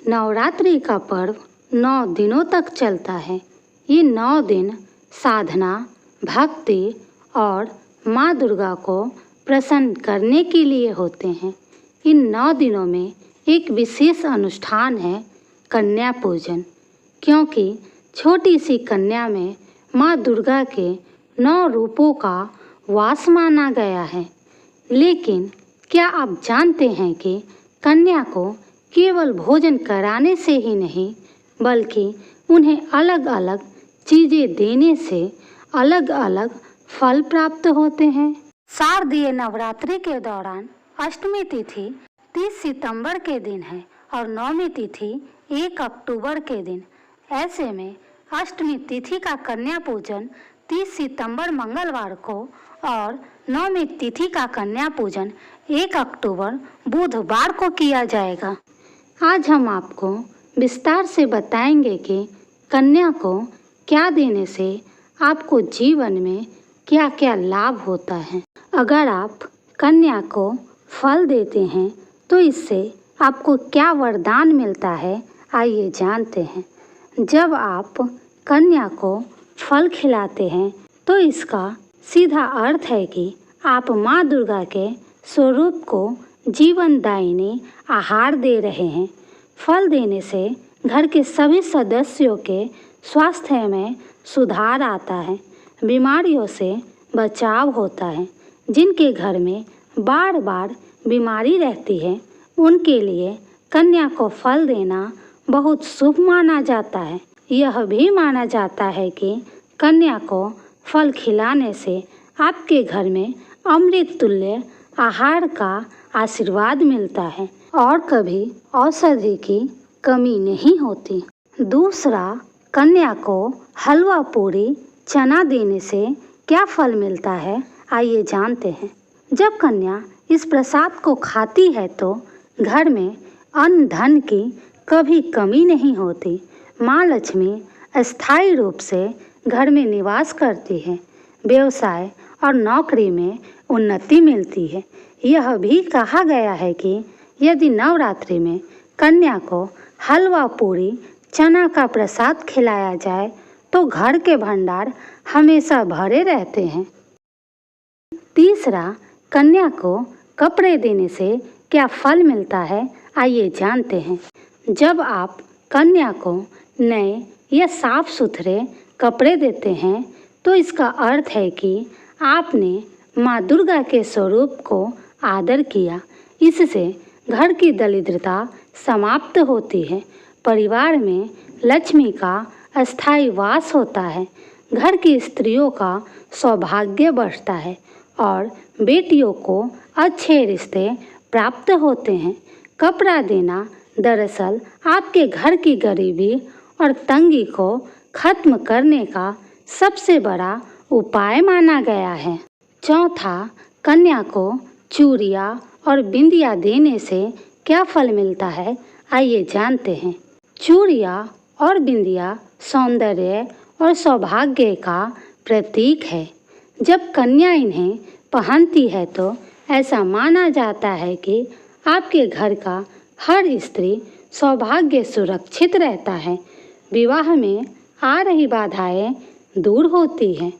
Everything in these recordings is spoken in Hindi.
नवरात्रि का पर्व 9 दिनों तक चलता है। ये 9 दिन साधना, भक्ति और माँ दुर्गा को प्रसन्न करने के लिए होते हैं। इन 9 दिनों में एक विशेष अनुष्ठान है कन्या पूजन, क्योंकि छोटी सी कन्या में माँ दुर्गा के 9 रूपों का वास माना गया है। लेकिन क्या आप जानते हैं कि कन्या को केवल भोजन कराने से ही नहीं, बल्कि उन्हें अलग अलग चीज़ें देने से अलग अलग फल प्राप्त होते हैं। शारदीय नवरात्रि के दौरान अष्टमी तिथि 30 सितंबर के दिन है और नवमी तिथि 1 अक्टूबर के दिन। ऐसे में अष्टमी तिथि का कन्या पूजन 30 सितंबर मंगलवार को और नवमी तिथि का कन्या पूजन 1 अक्टूबर बुधवार को किया जाएगा। आज हम आपको विस्तार से बताएंगे कि कन्या को क्या देने से आपको जीवन में क्या क्या लाभ होता है। अगर आप कन्या को फल देते हैं तो इससे आपको क्या वरदान मिलता है, आइए जानते हैं। जब आप कन्या को फल खिलाते हैं तो इसका सीधा अर्थ है कि आप माँ दुर्गा के स्वरूप को जीवनदायिनी आहार दे रहे हैं। फल देने से घर के सभी सदस्यों के स्वास्थ्य में सुधार आता है, बीमारियों से बचाव होता है। जिनके घर में बार बार बीमारी रहती है, उनके लिए कन्या को फल देना बहुत शुभ माना जाता है। यह भी माना जाता है कि कन्या को फल खिलाने से आपके घर में अमृत तुल्य आहार का आशीर्वाद मिलता है और कभी औषधि की कमी नहीं होती। दूसरा, कन्या को हलवा पूरी चना देने से क्या फल मिलता है, आइए जानते हैं। जब कन्या इस प्रसाद को खाती है तो घर में अन्न धन की कभी कमी नहीं होती। माँ लक्ष्मी अस्थायी रूप से घर में निवास करती है, व्यवसाय और नौकरी में उन्नति मिलती है। यह भी कहा गया है कि यदि नवरात्रि में कन्या को हलवा पूरी चना का प्रसाद खिलाया जाए तो घर के भंडार हमेशा भरे रहते हैं। तीसरा, कन्या को कपड़े देने से क्या फल मिलता है, आइए जानते हैं। जब आप कन्या को नए या साफ सुथरे कपड़े देते हैं तो इसका अर्थ है कि आपने माँ दुर्गा के स्वरूप को आदर किया। इससे घर की दरिद्रता समाप्त होती है, परिवार में लक्ष्मी का अस्थायी वास होता है, घर की स्त्रियों का सौभाग्य बढ़ता है और बेटियों को अच्छे रिश्ते प्राप्त होते हैं। कपड़ा देना दरअसल आपके घर की गरीबी और तंगी को खत्म करने का सबसे बड़ा उपाय माना गया है। चौथा, कन्या को चूड़ियाँ और बिंदिया देने से क्या फल मिलता है, आइए जानते हैं। चूड़ियाँ और बिंदिया सौंदर्य और सौभाग्य का प्रतीक है। जब कन्या इन्हें पहनती है तो ऐसा माना जाता है कि आपके घर का हर स्त्री सौभाग्य सुरक्षित रहता है, विवाह में आ रही बाधाएं दूर होती हैं।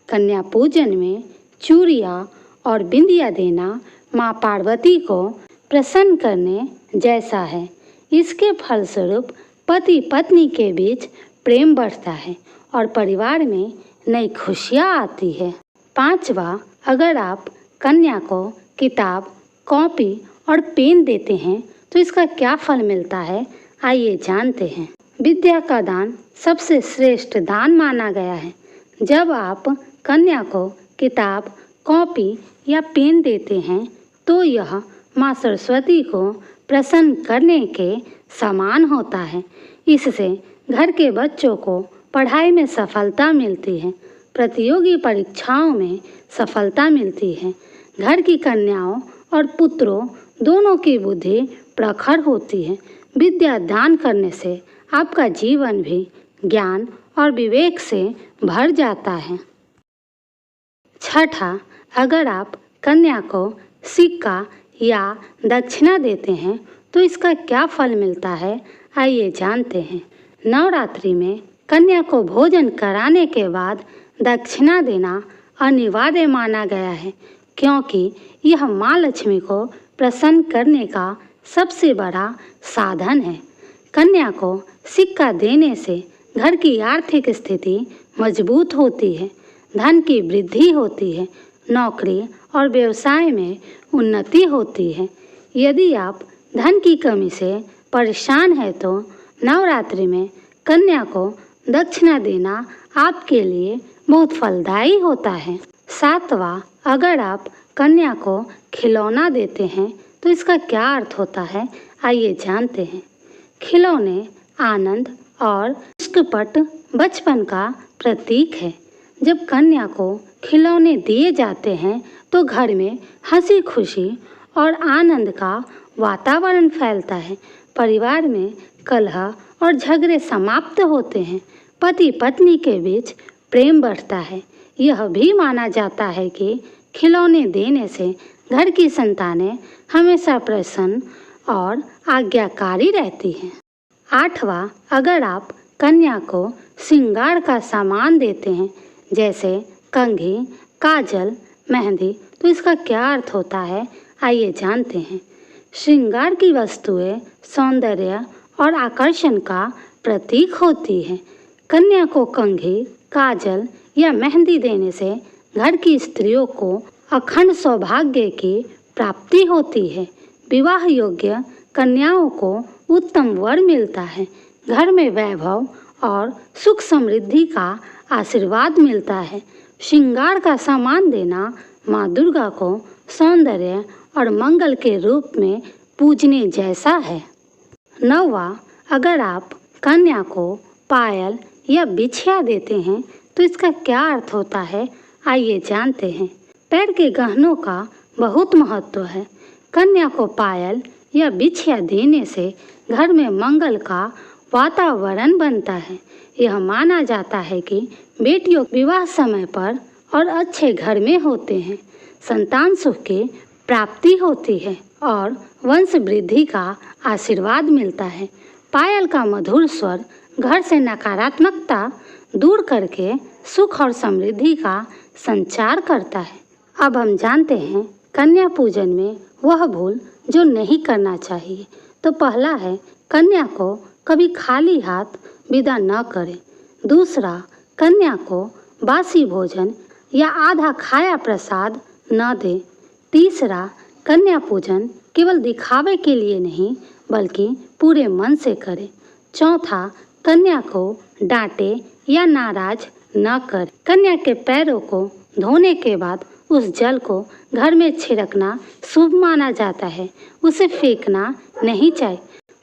कन्या पूजन में चूड़ियाँ और बिंदिया देना माँ पार्वती को प्रसन्न करने जैसा है। इसके फलस्वरूप पति पत्नी के बीच प्रेम बढ़ता है और परिवार में नई खुशियाँ आती है। पांचवा, अगर आप कन्या को किताब, कॉपी और पेन देते हैं तो इसका क्या फल मिलता है, आइए जानते हैं। विद्या का दान सबसे श्रेष्ठ दान माना गया है। जब आप कन्या को किताब, कॉपी या पेन देते हैं तो यह माँ सरस्वती को प्रसन्न करने के समान होता है। इससे घर के बच्चों को पढ़ाई में सफलता मिलती है, प्रतियोगी परीक्षाओं में सफलता मिलती है। घर की कन्याओं और पुत्रों दोनों की बुद्धि प्रखर होती है। विद्या दान करने से आपका जीवन भी ज्ञान और विवेक से भर जाता है। छठा, अगर आप कन्या को सिक्का या दक्षिणा देते हैं तो इसका क्या फल मिलता है, आइए जानते हैं। नवरात्रि में कन्या को भोजन कराने के बाद दक्षिणा देना अनिवार्य माना गया है, क्योंकि यह माँ लक्ष्मी को प्रसन्न करने का सबसे बड़ा साधन है। कन्या को सिक्का देने से घर की आर्थिक स्थिति मजबूत होती है, धन की वृद्धि होती है, नौकरी और व्यवसाय में उन्नति होती है। यदि आप धन की कमी से परेशान हैं तो नवरात्रि में कन्या को दक्षिणा देना आपके लिए बहुत फलदायी होता है। सातवां, अगर आप कन्या को खिलौना देते हैं तो इसका क्या अर्थ होता है, आइए जानते हैं। खिलौने आनंद और निष्कपट बचपन का प्रतीक है। जब कन्या को खिलौने दिए जाते हैं तो घर में हंसी खुशी और आनंद का वातावरण फैलता है। परिवार में कलह और झगड़े समाप्त होते हैं। पति पत्नी के बीच प्रेम बढ़ता है। यह भी माना जाता है कि खिलौने देने से घर की संतानें हमेशा प्रसन्न और आज्ञाकारी रहती हैं। आठवां, अगर आप कन्या को श्रृंगार का सामान देते हैं जैसे कंघी, काजल, मेहंदी, तो इसका क्या अर्थ होता है, आइए जानते हैं। श्रृंगार की वस्तुएं सौंदर्य और आकर्षण का प्रतीक होती है। कन्या को कंघी, काजल या मेहंदी देने से घर की स्त्रियों को अखंड सौभाग्य की प्राप्ति होती है। विवाह योग्य कन्याओं को उत्तम वर मिलता है। घर में वैभव और सुख समृद्धि का आशीर्वाद मिलता है। श्रृंगार का सामान देना माँ दुर्गा को सौंदर्य और मंगल के रूप में पूजने जैसा है। नौवां, अगर आप कन्या को पायल या बिछिया देते हैं तो इसका क्या अर्थ होता है, आइए जानते हैं। पैर के गहनों का बहुत महत्व है। कन्या को पायल या बिछिया देने से घर में मंगल का वातावरण बनता है। यह माना जाता है कि बेटियों विवाह समय पर और अच्छे घर में होते हैं, संतान सुख की प्राप्ति होती है और वंश वृद्धि का आशीर्वाद मिलता है। पायल का मधुर स्वर घर से नकारात्मकता दूर करके सुख और समृद्धि का संचार करता है। अब हम जानते हैं कन्या पूजन में वह भूल जो नहीं करना चाहिए। तो पहला है, कन्या को कभी खाली हाथ विदा न करें। दूसरा, कन्या को बासी भोजन या आधा खाया प्रसाद न दें। तीसरा, कन्या पूजन केवल दिखावे के लिए नहीं बल्कि पूरे मन से करें। चौथा, कन्या को डांटे या नाराज न करें। कन्या के पैरों को धोने के बाद उस जल को घर में छिड़कना शुभ माना जाता है, उसे फेंकना नहीं चाहिए।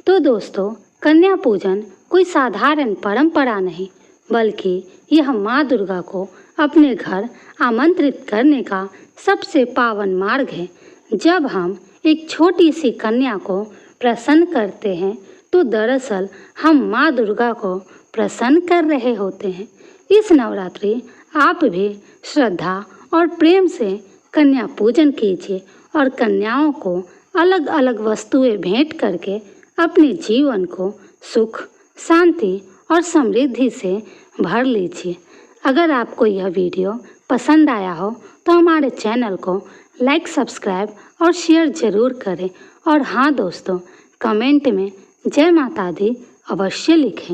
तो दोस्तों, कन्या पूजन कोई साधारण परंपरा नहीं बल्कि यह माँ दुर्गा को अपने घर आमंत्रित करने का सबसे पावन मार्ग है। जब हम एक छोटी सी कन्या को प्रसन्न करते हैं तो दरअसल हम माँ दुर्गा को प्रसन्न कर रहे होते हैं। इस नवरात्रि आप भी श्रद्धा और प्रेम से कन्या पूजन कीजिए और कन्याओं को अलग अलग वस्तुएं भेंट करके अपने जीवन को सुख, शांति और समृद्धि से भर लीजिए। अगर आपको यह वीडियो पसंद आया हो तो हमारे चैनल को लाइक, सब्सक्राइब और शेयर ज़रूर करें। और हाँ दोस्तों, कमेंट में जय माता दी अवश्य लिखें।